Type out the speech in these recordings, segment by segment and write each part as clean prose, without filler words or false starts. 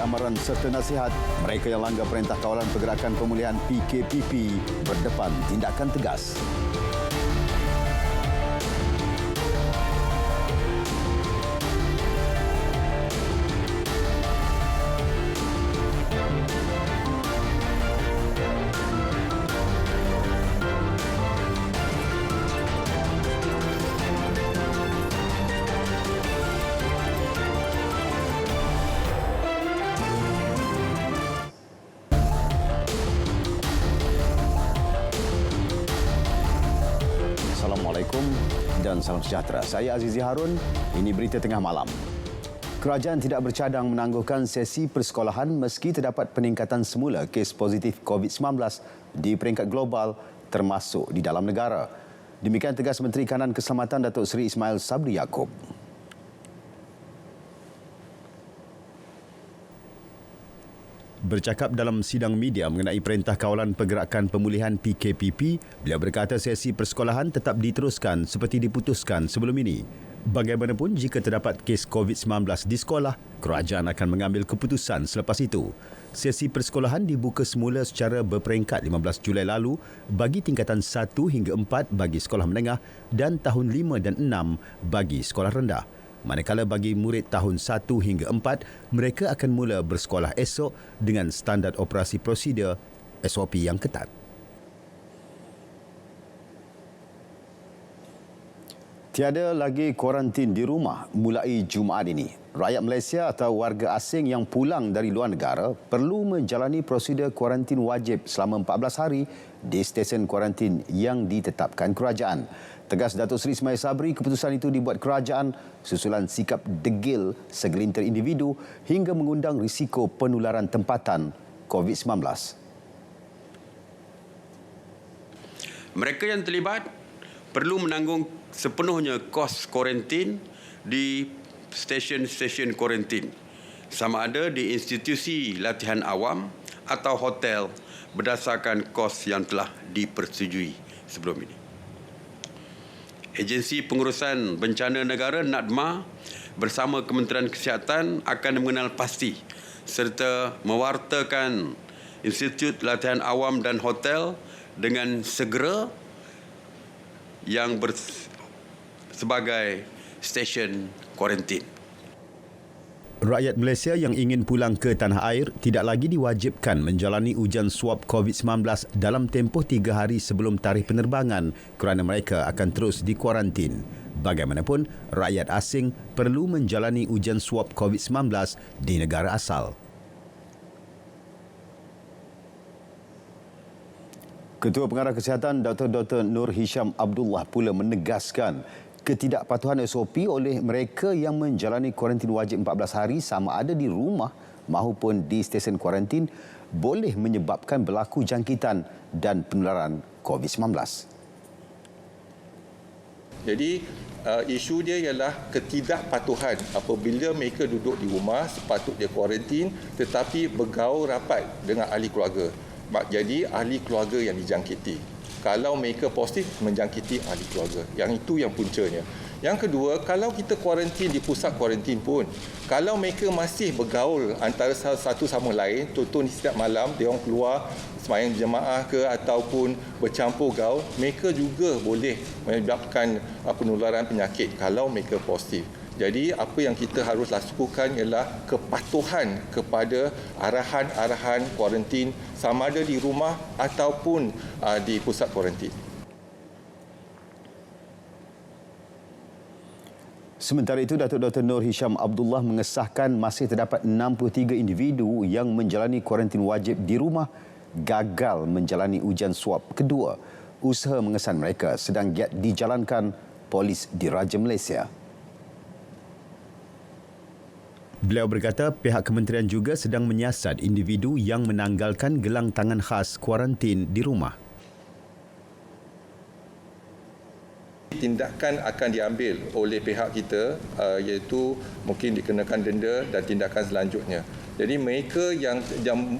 amaran serta nasihat, mereka yang langgar Perintah Kawalan Pergerakan Pemulihan PKPP berdepan tindakan tegas. Assalamualaikum dan salam sejahtera. Saya Azizi Harun. Ini berita tengah malam. Kerajaan tidak bercadang menangguhkan sesi persekolahan meski terdapat peningkatan semula kes positif COVID-19 di peringkat global termasuk di dalam negara. Demikian tegas Menteri Kanan Keselamatan Datuk Seri Ismail Sabri Yaakob. Bercakap dalam sidang media mengenai Perintah Kawalan Pergerakan Pemulihan PKPP, beliau berkata sesi persekolahan tetap diteruskan seperti diputuskan sebelum ini. Bagaimanapun, jika terdapat kes COVID-19 di sekolah, kerajaan akan mengambil keputusan selepas itu. Sesi persekolahan dibuka semula secara berperingkat 15 Julai lalu bagi tingkatan 1 hingga 4 bagi sekolah menengah dan tahun 5 dan 6 bagi sekolah rendah. Manakala bagi murid tahun 1 hingga 4, mereka akan mula bersekolah esok dengan standard operasi prosedur SOP yang ketat. Tiada lagi kuarantin di rumah mulai Jumaat ini. Rakyat Malaysia atau warga asing yang pulang dari luar negara perlu menjalani prosedur kuarantin wajib selama 14 hari di stesen kuarantin yang ditetapkan kerajaan. Tegas Datuk Seri Ismail Sabri, keputusan itu dibuat kerajaan susulan sikap degil segelintir individu hingga mengundang risiko penularan tempatan COVID-19. Mereka yang terlibat perlu menanggung sepenuhnya kos kuarantin di stesen-stesen kuarantin, sama ada di institusi latihan awam atau hotel berdasarkan kos yang telah dipersetujui sebelum ini. Agensi Pengurusan Bencana Negara NADMA bersama Kementerian Kesihatan akan mengenal pasti serta mewartakan Institut Latihan Awam dan Hotel dengan segera yang sebagai stesen kuarantin. Rakyat Malaysia yang ingin pulang ke tanah air tidak lagi diwajibkan menjalani ujian swab COVID-19 dalam tempoh 3 hari sebelum tarikh penerbangan kerana mereka akan terus dikuarantin. Bagaimanapun, rakyat asing perlu menjalani ujian swab COVID-19 di negara asal. Ketua Pengarah Kesihatan Dr. Nur Hisham Abdullah pula menegaskan ketidakpatuhan SOP oleh mereka yang menjalani kuarantin wajib 14 hari sama ada di rumah maupun di stesen kuarantin boleh menyebabkan berlaku jangkitan dan penularan COVID-19. Jadi isu dia ialah ketidakpatuhan apabila mereka duduk di rumah sepatutnya kuarantin tetapi bergaul rapat dengan ahli keluarga. Jadi ahli keluarga yang dijangkiti. Kalau mereka positif menjangkiti ahli keluarga. Yang itu yang puncanya. Yang kedua, kalau kita kuarantin di pusat kuarantin pun, kalau mereka masih bergaul antara satu sama lain, contoh setiap malam dia orang keluar sembahyang jemaah ke ataupun bercampur gaul, mereka juga boleh menyebabkan penularan penyakit kalau mereka positif. Jadi apa yang kita harus lakukan ialah kepatuhan kepada arahan-arahan kuarantin sama ada di rumah ataupun di pusat kuarantin. Sementara itu, Datuk Dr. Nur Hisham Abdullah mengesahkan masih terdapat 63 individu yang menjalani kuarantin wajib di rumah gagal menjalani ujian swab kedua. Usaha mengesan mereka sedang giat dijalankan polis Diraja Malaysia. Beliau berkata pihak kementerian juga sedang menyiasat individu yang menanggalkan gelang tangan khas kuarantin di rumah. Tindakan akan diambil oleh pihak kita iaitu mungkin dikenakan denda dan tindakan selanjutnya. Jadi mereka yang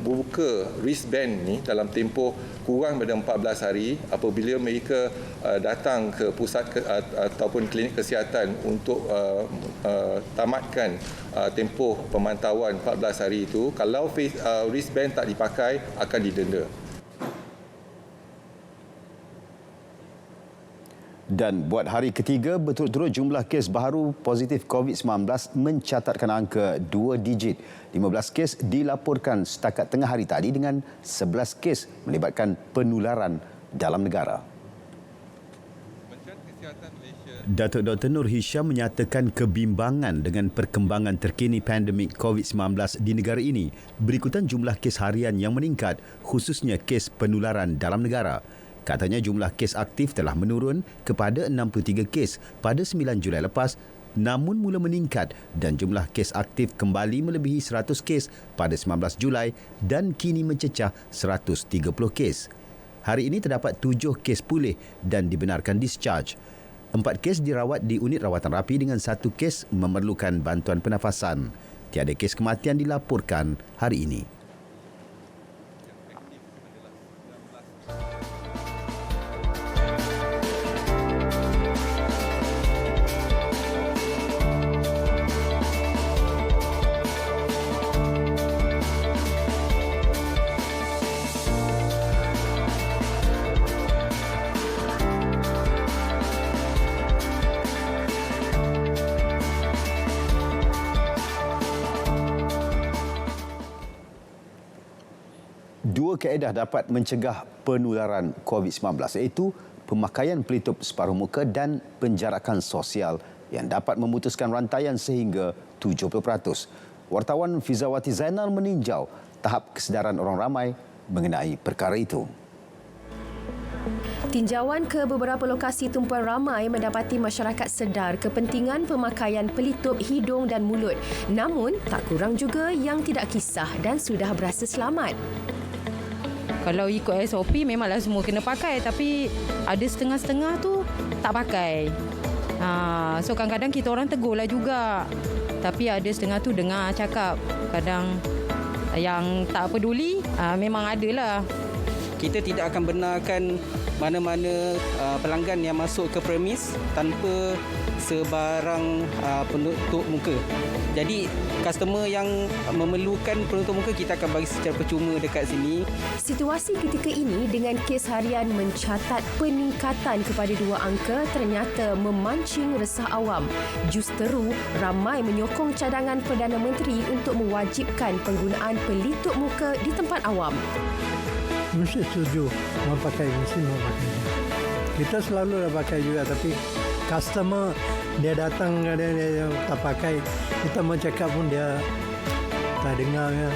buka wristband ni dalam tempoh kurang daripada 14 hari, apabila mereka datang ke pusat ataupun klinik kesihatan untuk tamatkan tempoh pemantauan 14 hari itu, kalau wristband tak dipakai akan didenda. Dan buat hari ketiga berturut-turut jumlah kes baru positif COVID-19 mencatatkan angka 2 digit. 15 kes dilaporkan setakat tengah hari tadi dengan 11 kes melibatkan penularan dalam negara. Datuk Dr. Nur Hisham menyatakan kebimbangan dengan perkembangan terkini pandemik COVID-19 di negara ini berikutan jumlah kes harian yang meningkat, khususnya kes penularan dalam negara. Katanya jumlah kes aktif telah menurun kepada 63 kes pada 9 Julai lepas, namun mula meningkat dan jumlah kes aktif kembali melebihi 100 kes pada 19 Julai dan kini mencecah 130 kes. Hari ini terdapat 7 kes pulih dan dibenarkan discharge. 4 kes dirawat di unit rawatan rapi dengan 1 kes memerlukan bantuan pernafasan. Tiada kes kematian dilaporkan hari ini. Dua kaedah dapat mencegah penularan COVID-19 iaitu pemakaian pelitup separuh muka dan penjarakan sosial yang dapat memutuskan rantaian sehingga 70%. Wartawan Fizawati Zainal meninjau tahap kesedaran orang ramai mengenai perkara itu. Tinjauan ke beberapa lokasi tumpuan ramai mendapati masyarakat sedar kepentingan pemakaian pelitup hidung dan mulut. Namun, tak kurang juga yang tidak kisah dan sudah berasa selamat. Kalau ikut SOP memanglah semua kena pakai, tapi ada setengah-setengah tu tak pakai. So kadang-kadang kita orang tegurlah juga. Tapi ada setengah tu dengar cakap. Kadang yang tak peduli memang adalah. Kita tidak akan benarkan mana-mana pelanggan yang masuk ke premis tanpa sebarang penutup muka. Jadi customer yang memerlukan penutup muka kita akan bagi secara percuma dekat sini. Situasi ketika ini dengan kes harian mencatat peningkatan kepada 2 angka ternyata memancing resah awam. Justeru ramai menyokong cadangan Perdana Menteri untuk mewajibkan penggunaan pelitup muka di tempat awam. Mesti setuju mesti memakai. Kita selalu dah pakai juga, tapi customer dia datang dia tak pakai, kita mau cakap pun dia tak dengar ya.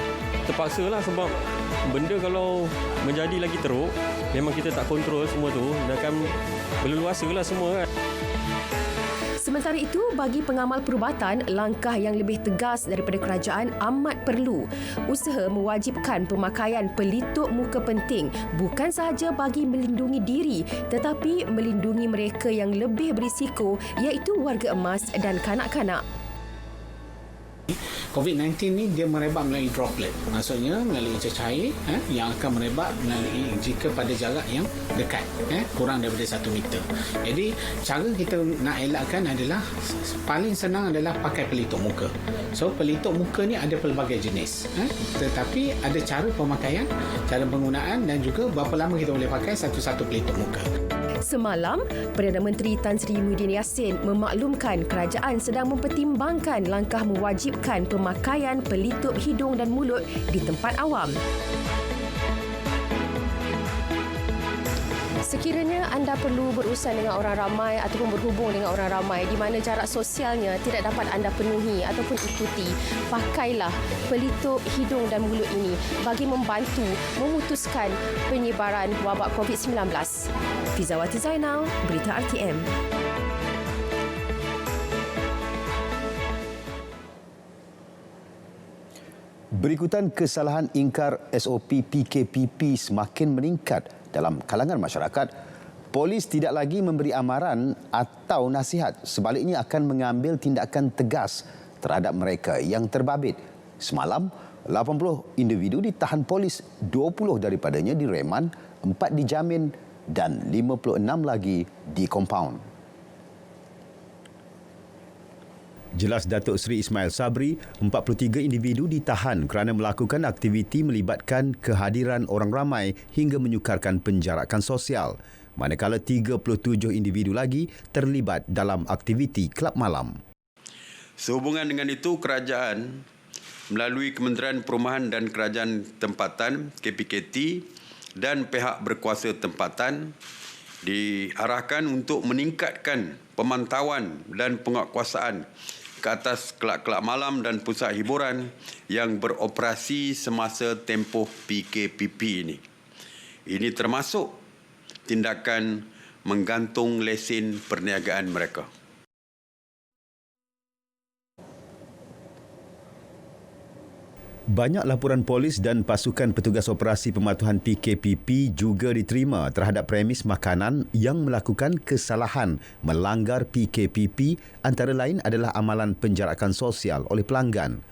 Terpaksa lah sebab benda kalau menjadi lagi teruk, memang kita tak kontrol semua tu, dia akan berleluasa lah semua kan. Sementara itu, bagi pengamal perubatan, langkah yang lebih tegas daripada kerajaan amat perlu. Usaha mewajibkan pemakaian pelitup muka penting bukan sahaja bagi melindungi diri tetapi melindungi mereka yang lebih berisiko iaitu warga emas dan kanak-kanak. COVID-19 ni dia merebak melalui droplet. Maksudnya melalui cecair yang akan merebak melalui jika pada jarak yang dekat, kurang daripada 1 meter. Jadi cara kita nak elakkan adalah paling senang adalah pakai pelitup muka. So pelitup muka ni ada pelbagai jenis. Tetapi ada cara pemakaian, cara penggunaan dan juga berapa lama kita boleh pakai satu-satu pelitup muka. Semalam, Perdana Menteri Tan Sri Muhyiddin Yassin memaklumkan kerajaan sedang mempertimbangkan langkah mewajibkan pemakaian pelitup hidung dan mulut di tempat awam. Sekiranya anda perlu berurusan dengan orang ramai ataupun berhubung dengan orang ramai di mana jarak sosialnya tidak dapat anda penuhi ataupun ikuti, pakailah pelitup hidung dan mulut ini bagi membantu memutuskan penyebaran wabak COVID-19. Fizawati Zainal, Berita RTM. Berikutan kesalahan ingkar SOP PKPP semakin meningkat dalam kalangan masyarakat, polis tidak lagi memberi amaran atau nasihat, sebaliknya akan mengambil tindakan tegas terhadap mereka yang terbabit. Semalam, 80 individu ditahan polis, 20 daripadanya direman, 4 dijamin dan 56 lagi di kompaun. Jelas Datuk Seri Ismail Sabri, 43 individu ditahan kerana melakukan aktiviti melibatkan kehadiran orang ramai hingga menyukarkan penjarakan sosial. Manakala 37 individu lagi terlibat dalam aktiviti kelab malam. Sehubungan dengan itu, kerajaan melalui Kementerian Perumahan dan Kerajaan Tempatan KPKT dan pihak berkuasa tempatan diarahkan untuk meningkatkan pemantauan dan penguatkuasaan ke atas kelab-kelab malam dan pusat hiburan yang beroperasi semasa tempoh PKPP ini. Ini termasuk tindakan menggantung lesen perniagaan mereka. Banyak laporan polis dan pasukan petugas operasi pematuhan PKPP juga diterima terhadap premis makanan yang melakukan kesalahan melanggar PKPP, antara lain adalah amalan penjarakan sosial oleh pelanggan.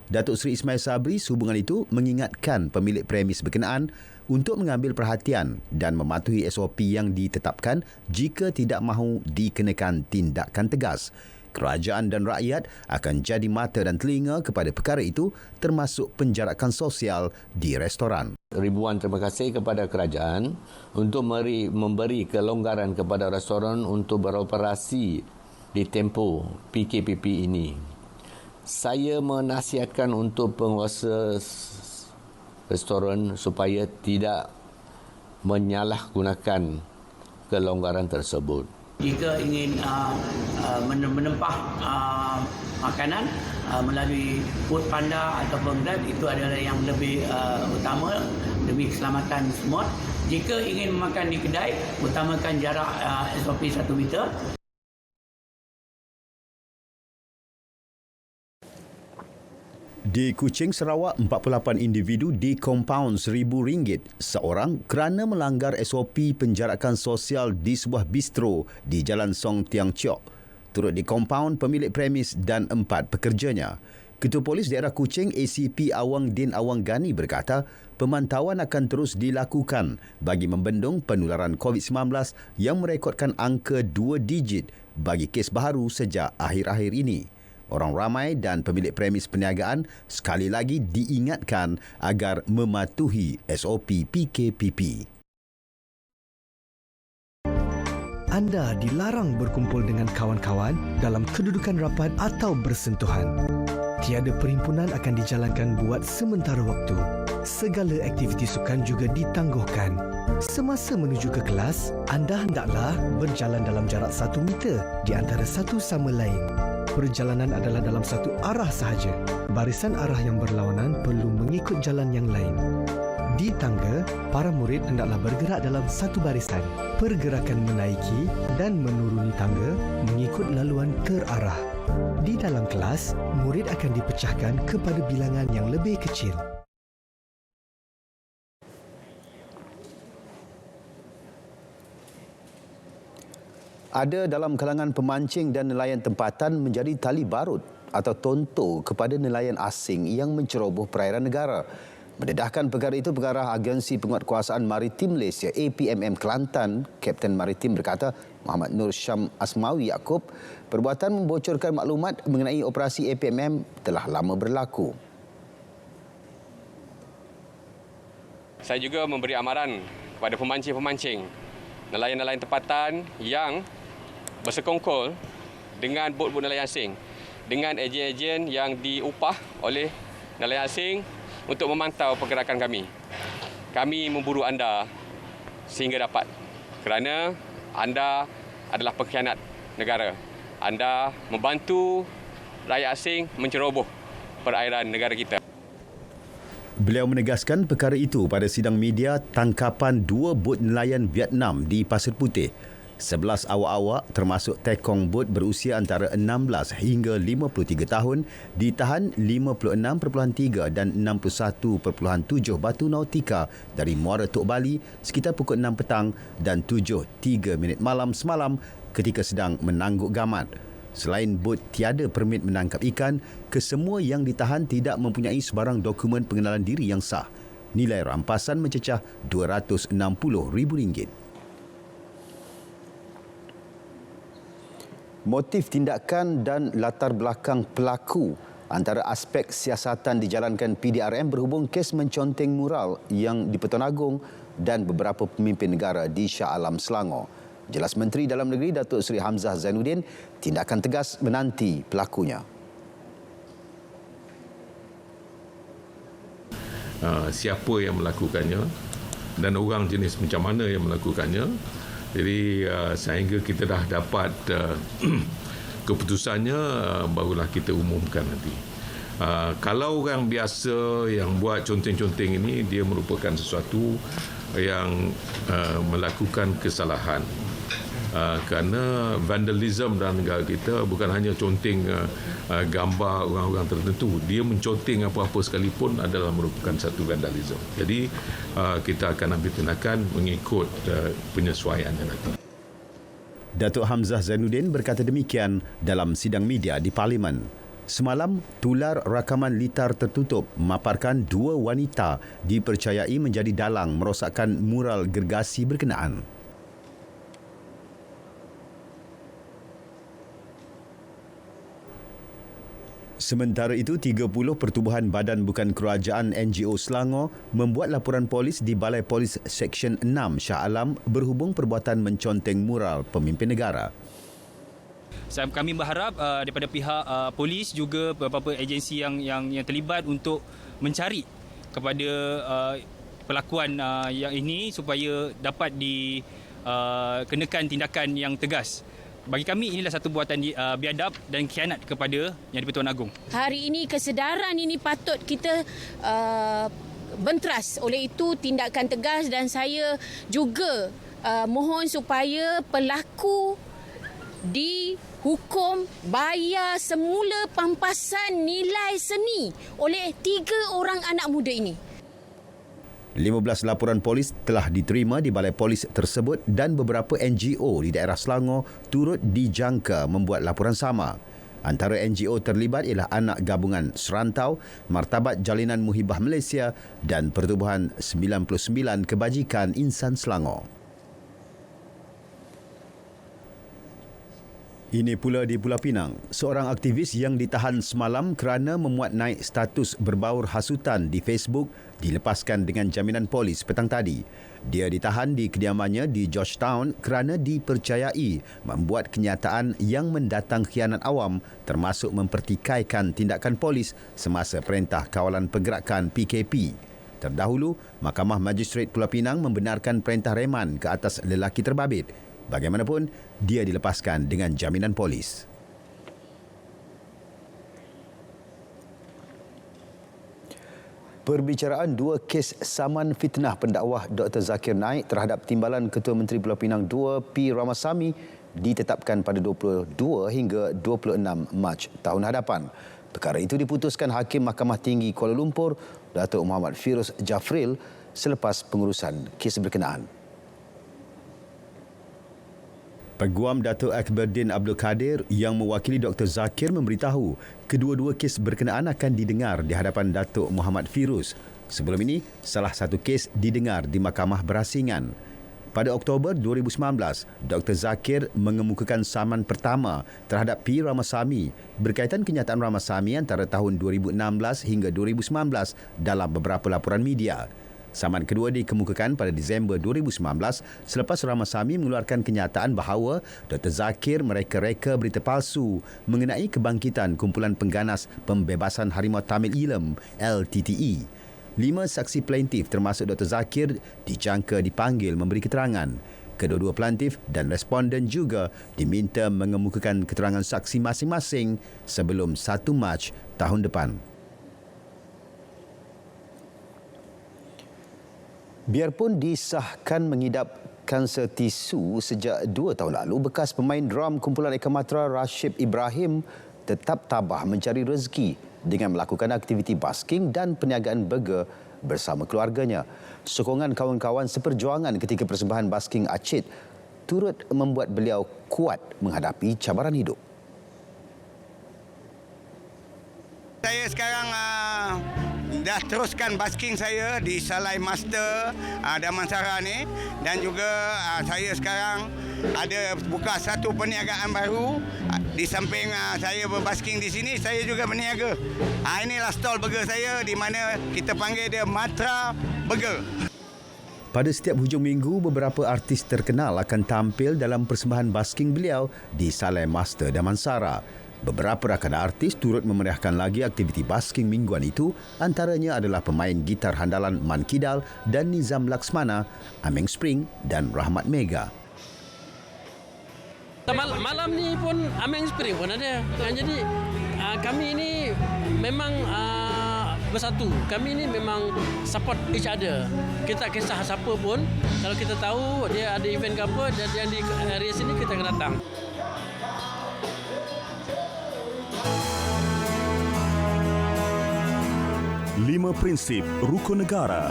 Datuk Seri Ismail Sabri sehubungan itu mengingatkan pemilik premis berkenaan untuk mengambil perhatian dan mematuhi SOP yang ditetapkan jika tidak mahu dikenakan tindakan tegas. Kerajaan dan rakyat akan jadi mata dan telinga kepada perkara itu, termasuk penjarakan sosial di restoran. Ribuan terima kasih kepada kerajaan untuk memberi kelonggaran kepada restoran untuk beroperasi di tempoh PKPP ini. Saya menasihatkan untuk penguasa restoran supaya tidak menyalahgunakan kelonggaran tersebut. Jika ingin menempah makanan melalui Food Panda ataupun Grab, itu adalah yang lebih utama demi keselamatan semua. Jika ingin makan di kedai, utamakan jarak SOP 1 meter. Di Kuching, Sarawak, 48 individu dikompaun RM1,000 seorang kerana melanggar SOP penjarakan sosial di sebuah bistro di Jalan Song Tiang Chok. Turut dikompaun pemilik premis dan 4 pekerjanya. Ketua Polis Daerah Kuching ACP Awang Din Awang Gani berkata, pemantauan akan terus dilakukan bagi membendung penularan COVID-19 yang merekodkan angka 2 digit bagi kes baharu sejak akhir-akhir ini. Orang ramai dan pemilik premis perniagaan sekali lagi diingatkan agar mematuhi SOP PKPP. Anda dilarang berkumpul dengan kawan-kawan dalam kedudukan rapat atau bersentuhan. Tiada perhimpunan akan dijalankan buat sementara waktu. Segala aktiviti sukan juga ditangguhkan. Semasa menuju ke kelas, anda hendaklah berjalan dalam jarak 1 meter di antara satu sama lain. Perjalanan adalah dalam satu arah sahaja. Barisan arah yang berlawanan perlu mengikut jalan yang lain. Di tangga, para murid hendaklah bergerak dalam satu barisan. Pergerakan menaiki dan menuruni tangga mengikut laluan terarah. Di dalam kelas, murid akan dipecahkan kepada bilangan yang lebih kecil. Ada dalam kalangan pemancing dan nelayan tempatan menjadi tali barut atau tonto kepada nelayan asing yang menceroboh perairan negara. Mendedahkan perkara itu, Pengarah Agensi Penguatkuasaan Maritim Malaysia APMM Kelantan, Kapten Maritim berkata, Muhammad Nur Syam Asmawi Yaakob, perbuatan membocorkan maklumat mengenai operasi APMM telah lama berlaku. Saya juga memberi amaran kepada pemancing-pemancing, nelayan-nelayan tempatan yang bersekongkol dengan bot-bot nelayan asing, dengan ejen-ejen yang diupah oleh nelayan asing untuk memantau pergerakan kami. Kami memburu anda sehingga dapat, kerana anda adalah pengkhianat negara. Anda membantu rakyat asing menceroboh perairan negara kita. Beliau menegaskan perkara itu pada sidang media tangkapan 2 bot nelayan Vietnam di Pasir Putih. 11 awak-awak termasuk tekong bot berusia antara 16 hingga 53 tahun ditahan 56.3 dan 61.7 batu nautika dari Muara Tok Bali sekitar pukul 6 petang dan 7.03 malam semalam ketika sedang menangguk gamat. Selain bot tiada permit menangkap ikan, kesemua yang ditahan tidak mempunyai sebarang dokumen pengenalan diri yang sah. Nilai rampasan mencecah RM260,000. Motif tindakan dan latar belakang pelaku antara aspek siasatan dijalankan PDRM berhubung kes menconteng mural yang di Pertuan Agong dan beberapa pemimpin negara di Shah Alam, Selangor. Jelas Menteri Dalam Negeri Datuk Seri Hamzah Zainuddin, tindakan tegas menanti pelakunya. Siapa yang melakukannya dan orang jenis macam mana yang melakukannya. Jadi sehingga kita dah dapat keputusannya, barulah kita umumkan nanti. Kalau orang biasa yang buat conteng-conteng ini, dia merupakan sesuatu yang melakukan kesalahan. Kerana vandalisme dalam negara kita bukan hanya conteng gambar orang-orang tertentu, dia menconteng apa-apa sekalipun adalah merupakan satu vandalisme. Jadi kita akan ambil tindakan mengikut penyesuaiannya nanti. Datuk Hamzah Zainuddin berkata demikian dalam sidang media di Parlimen. Semalam, tular rakaman litar tertutup memaparkan 2 wanita dipercayai menjadi dalang merosakkan mural gergasi berkenaan. Sementara itu, 30 pertubuhan badan bukan kerajaan NGO Selangor membuat laporan polis di Balai Polis Seksyen 6 Shah Alam berhubung perbuatan menconteng mural pemimpin negara. Kami berharap daripada pihak polis juga beberapa agensi yang terlibat untuk mencari kepada pelakuan yang ini supaya dapat dikenakan tindakan yang tegas. Bagi kami inilah satu buatan biadab dan khianat kepada Yang di-Pertuan Agong. Hari ini kesedaran ini patut kita bentras. Oleh itu tindakan tegas, dan saya juga mohon supaya pelaku dihukum bayar semula pampasan nilai seni oleh 3 orang anak muda ini. 15 laporan polis telah diterima di balai polis tersebut dan beberapa NGO di daerah Selangor turut dijangka membuat laporan sama. Antara NGO terlibat ialah Anak Gabungan Serantau, Martabat Jalinan Muhibah Malaysia dan Pertubuhan 99 Kebajikan Insan Selangor. Ini pula di Pulau Pinang, seorang aktivis yang ditahan semalam kerana memuat naik status berbaur hasutan di Facebook dilepaskan dengan jaminan polis petang tadi. Dia ditahan di kediamannya di Georgetown kerana dipercayai membuat kenyataan yang mendatang khianat awam, termasuk mempertikaikan tindakan polis semasa Perintah Kawalan Pergerakan PKP. Terdahulu, Mahkamah Magistrate Pulau Pinang membenarkan perintah reman ke atas lelaki terbabit. Bagaimanapun, dia dilepaskan dengan jaminan polis. Perbicaraan 2 kes saman fitnah pendakwah Dr. Zakir Naik terhadap Timbalan Ketua Menteri Pulau Pinang 2 P. Ramasamy ditetapkan pada 22 hingga 26 Mac tahun hadapan. Perkara itu diputuskan Hakim Mahkamah Tinggi Kuala Lumpur, Datuk Muhammad Firuz Jafril, selepas pengurusan kes berkenaan. Peguam Datuk Akberdin Abdul Kadir yang mewakili Dr. Zakir memberitahu kedua-dua kes berkenaan akan didengar di hadapan Datuk Muhammad Firuz. Sebelum ini, salah satu kes didengar di Mahkamah Berasingan. Pada Oktober 2019, Dr. Zakir mengemukakan saman pertama terhadap P. Ramasamy berkaitan kenyataan Ramasamy antara tahun 2016 hingga 2019 dalam beberapa laporan media. Saman kedua dikemukakan pada Disember 2019 selepas Ramasamy mengeluarkan kenyataan bahawa Dr. Zakir mereka-reka berita palsu mengenai kebangkitan Kumpulan Pengganas Pembebasan Harimau Tamil Ilem LTTE. 5 saksi plaintif termasuk Dr. Zakir dijangka dipanggil memberi keterangan. Kedua-dua plaintif dan responden juga diminta mengemukakan keterangan saksi masing-masing sebelum 1 Mac tahun depan. Biarpun disahkan mengidap kanser tisu sejak 2 tahun lalu, bekas pemain drum kumpulan Eka Matra Rashid Ibrahim tetap tabah mencari rezeki dengan melakukan aktiviti basking dan perniagaan burger bersama keluarganya. Sokongan kawan-kawan seperjuangan ketika persembahan basking Acit turut membuat beliau kuat menghadapi cabaran hidup. Saya sekarang dah teruskan basking saya di Salai Master Damansara ni, dan juga saya sekarang ada buka satu perniagaan baru. Di samping saya berbasking di sini, saya juga berniaga. Inilah stall burger saya, di mana kita panggil dia Matra Burger. Pada setiap hujung minggu, beberapa artis terkenal akan tampil dalam persembahan basking beliau di Salai Master Damansara. Beberapa rakan artis turut memeriahkan lagi aktiviti basking mingguan itu, antaranya adalah pemain gitar handalan Man Kidal dan Nizam Laksmana, Ameng Spring dan Rahmat Mega. Malam ni pun Ameng Spring pun ada. Jadi kami ini memang bersatu. Kami ini memang support each other. Kita tak kisah siapa pun, kalau kita tahu dia ada event ke apa dan yang di area sini, kita akan datang. Lima prinsip rukun negara.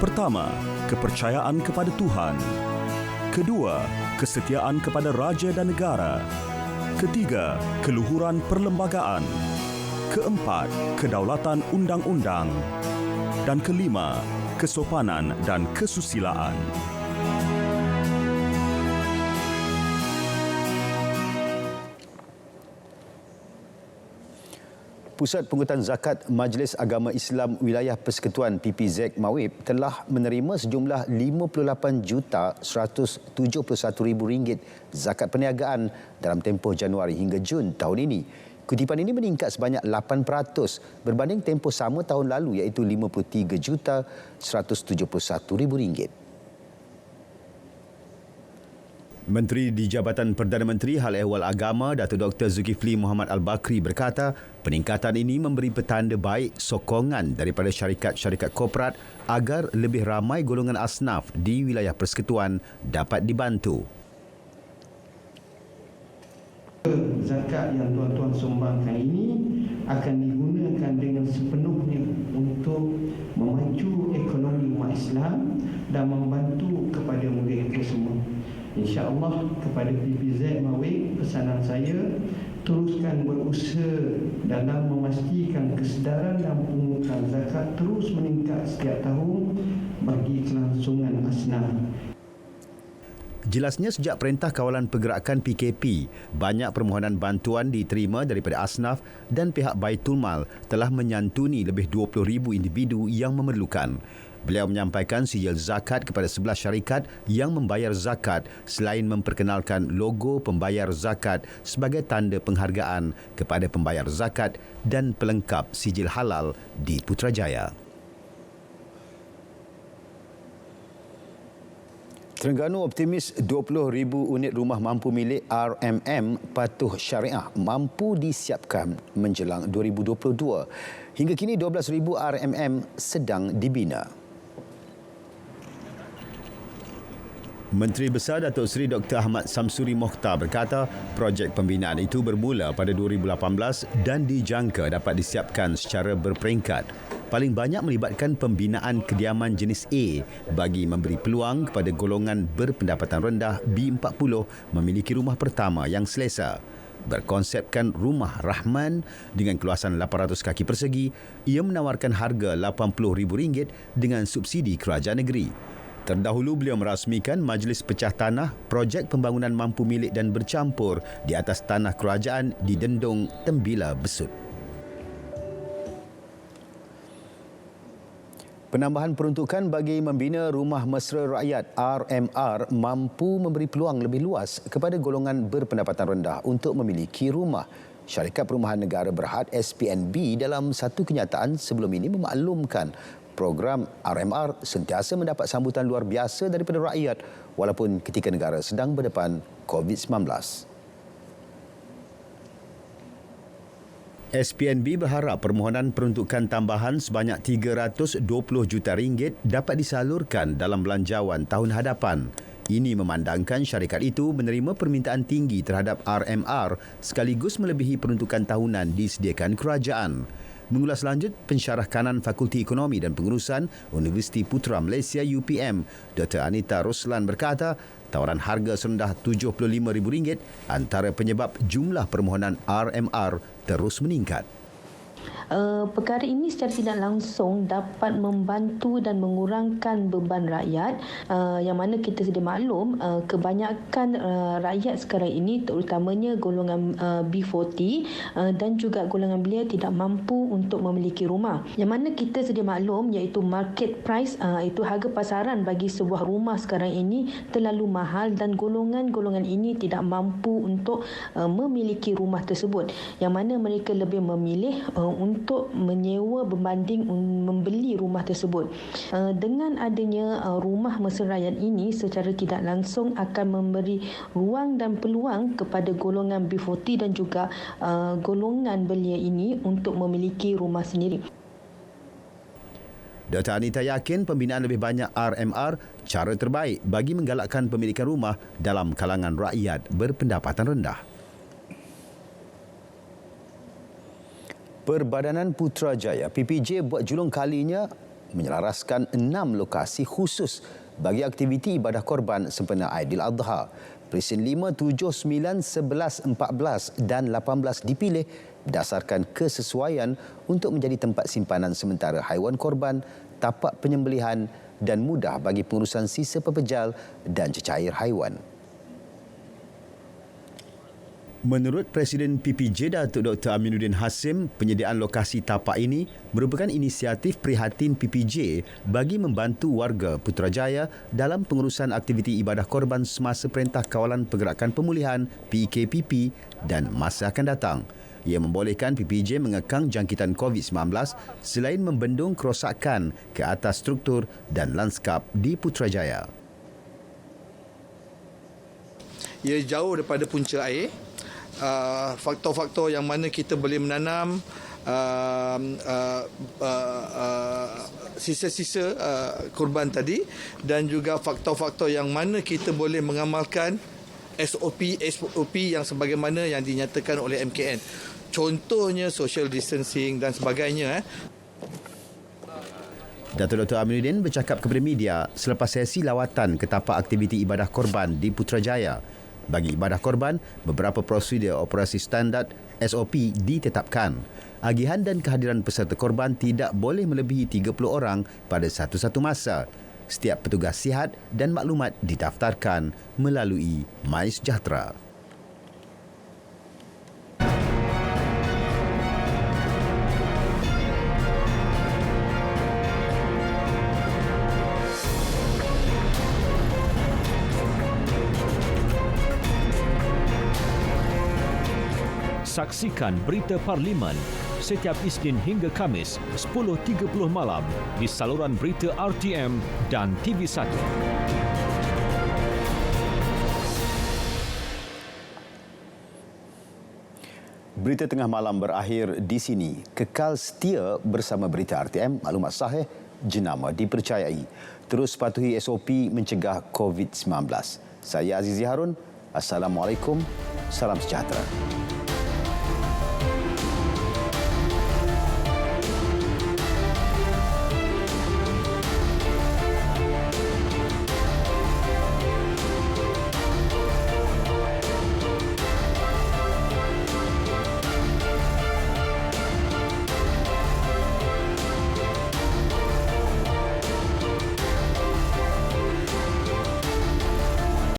Pertama, kepercayaan kepada Tuhan. Kedua, kesetiaan kepada raja dan negara. Ketiga, keluhuran perlembagaan. Keempat, kedaulatan undang-undang. Dan kelima, kesopanan dan kesusilaan. Pusat Pungutan Zakat Majlis Agama Islam Wilayah Persekutuan PPZ Mawib telah menerima sejumlah RM58,171,000 zakat perniagaan dalam tempoh Januari hingga Jun tahun ini. Kutipan ini meningkat sebanyak 8% berbanding tempoh sama tahun lalu, iaitu RM53,171,000. Menteri di Jabatan Perdana Menteri Hal Ehwal Agama Datuk Dr. Zulkifli Muhammad Al-Bakri berkata, peningkatan ini memberi petanda baik sokongan daripada syarikat-syarikat korporat agar lebih ramai golongan asnaf di wilayah persekutuan dapat dibantu. Zakat yang tuan-tuan sumbangkan ini akan digunakan dengan sepenuhnya untuk memacu ekonomi umat Islam dan membantu kepada mereka semua. InsyaAllah kepada PPZ Mawib, pesanan saya, teruskan berusaha dalam memastikan kesedaran dan pungutan zakat terus meningkat setiap tahun bagi kelangsungan asnaf. Jelasnya sejak Perintah Kawalan Pergerakan PKP, banyak permohonan bantuan diterima daripada asnaf dan pihak Baitul Mal telah menyantuni lebih 20,000 individu yang memerlukan. Beliau menyampaikan sijil zakat kepada 11 syarikat yang membayar zakat selain memperkenalkan logo pembayar zakat sebagai tanda penghargaan kepada pembayar zakat dan pelengkap sijil halal di Putrajaya. Terengganu optimis 20,000 unit rumah mampu milik RMM patuh syariah mampu disiapkan menjelang 2022. Hingga kini 12,000 RMM sedang dibina. Menteri Besar Datuk Seri Dr. Ahmad Samsuri Mokhtar berkata, projek pembinaan itu bermula pada 2018 dan dijangka dapat disiapkan secara berperingkat. Paling banyak melibatkan pembinaan kediaman jenis A bagi memberi peluang kepada golongan berpendapatan rendah B40 memiliki rumah pertama yang selesa. Berkonsepkan Rumah Rahman dengan keluasan 800 kaki persegi, ia menawarkan harga RM80,000 dengan subsidi kerajaan negeri. Terdahulu beliau merasmikan Majlis Pecah Tanah projek pembangunan mampu milik dan bercampur di atas tanah kerajaan di Dendong, Tembila, Besut. Penambahan peruntukan bagi membina Rumah Mesra Rakyat RMR mampu memberi peluang lebih luas kepada golongan berpendapatan rendah untuk memiliki rumah. Syarikat Perumahan Negara Berhad SPNB dalam satu kenyataan sebelum ini memaklumkan program RMR sentiasa mendapat sambutan luar biasa daripada rakyat walaupun ketika negara sedang berdepan COVID-19. SPNB berharap permohonan peruntukan tambahan sebanyak RM320 juta dapat disalurkan dalam belanjawan tahun hadapan. Ini memandangkan syarikat itu menerima permintaan tinggi terhadap RMR sekaligus melebihi peruntukan tahunan disediakan kerajaan. Mengulas lanjut, pensyarah kanan Fakulti Ekonomi dan Pengurusan Universiti Putra Malaysia UPM, Dr. Anita Roslan berkata, tawaran harga serendah RM75,000 antara penyebab jumlah permohonan RMR terus meningkat. Perkara ini secara tidak langsung dapat membantu dan mengurangkan beban rakyat, yang mana kita sedia maklum kebanyakan rakyat sekarang ini, terutamanya golongan B40 dan juga golongan belia tidak mampu untuk memiliki rumah. Yang mana kita sedia maklum iaitu market price, itu harga pasaran bagi sebuah rumah sekarang ini terlalu mahal dan golongan-golongan ini tidak mampu untuk memiliki rumah tersebut. Yang mana mereka lebih memilih untuk menyewa berbanding membeli rumah tersebut. Dengan adanya rumah mesra rakyat ini secara tidak langsung akan memberi ruang dan peluang kepada golongan B40 dan juga golongan belia ini untuk memiliki rumah sendiri. Dr. Anita yakin pembinaan lebih banyak RMR cara terbaik bagi menggalakkan pemilikan rumah dalam kalangan rakyat berpendapatan rendah. Perbadanan Putrajaya PPJ buat julung kalinya menyelaraskan 6 lokasi khusus bagi aktiviti ibadah korban sempena Aidiladha. Presin 5, 7, 9, 11, 14 dan 18 dipilih berdasarkan kesesuaian untuk menjadi tempat simpanan sementara haiwan korban, tapak penyembelihan dan mudah bagi pengurusan sisa pepejal dan cecair haiwan. Menurut Presiden PPJ Datuk Dr. Aminuddin Hasim, penyediaan lokasi tapak ini merupakan inisiatif prihatin PPJ bagi membantu warga Putrajaya dalam pengurusan aktiviti ibadah korban semasa Perintah Kawalan Pergerakan Pemulihan PKPP dan masa akan datang. Ia membolehkan PPJ mengekang jangkitan COVID-19 selain membendung kerosakan ke atas struktur dan lanskap di Putrajaya. Ia jauh daripada punca air. Faktor-faktor yang mana kita boleh menanam sisa-sisa korban tadi, dan juga faktor-faktor yang mana kita boleh mengamalkan SOP yang sebagaimana yang dinyatakan oleh MKN. Contohnya social distancing dan sebagainya. Datuk Dr. Aminuddin bercakap kepada media selepas sesi lawatan ke tapak aktiviti ibadah korban di Putrajaya. Bagi ibadah korban, beberapa prosedur operasi standard SOP ditetapkan. Agihan dan kehadiran peserta korban tidak boleh melebihi 30 orang pada satu-satu masa. Setiap petugas sihat dan maklumat didaftarkan melalui MySejahtera. Saksikan Berita Parlimen setiap Isnin hingga Khamis 10.30 malam di saluran berita RTM dan TV1. Berita tengah malam berakhir di sini. Kekal setia bersama Berita RTM, maklumat sahih, jenama dipercayai. Terus patuhi SOP mencegah COVID-19. Saya Azizi Harun. Assalamualaikum. Salam sejahtera.